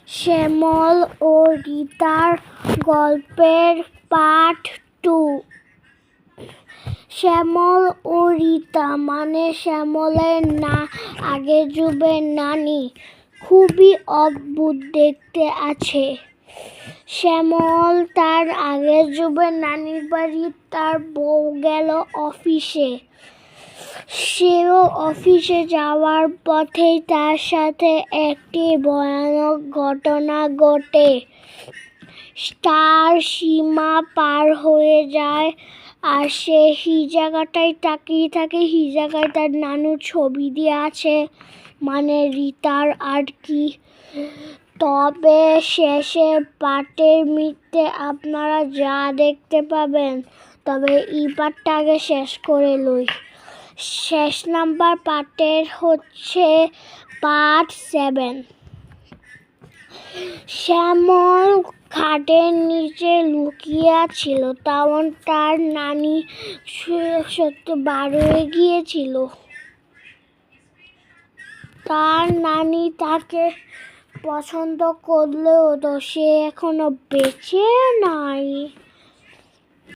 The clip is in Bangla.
শ্যামল ও রীতার গল্পের পার্ট 2। শ্যামল ও রীতা মানে শ্যামলের আগের যুগের নানি খুবই অদ্ভুত দেখতে আছে। শ্যামল তার আগের যুগের নানির বাড়ি, তার বউ গেল অফিসে। সেও অফিসে যাওয়ার পথেই তার সাথে একটি ভয়ানক ঘটনা ঘটে। তার সীমা পার হয়ে যায় আর সে জায়গাটায় তাকিয়ে থাকে। জায়গায় তার নানুর ছবি দিয়ে আছে, মানে রীতার আর কি। তবে শেষের পার্টের মধ্যে আপনারা যা দেখতে পাবেন, তবে এই পার্টটা আগে শেষ করে লই। শেষ নাম্বার পার্টের হচ্ছে পার্ট 7। শ্যামল খাটের নিচে লুকিয়ে ছিল, তখন তার নানি সত্যি বার হয়ে গিয়েছিল। তার নানি তাকে পছন্দ করলেও তো সে এখনো বেঁচে নাই।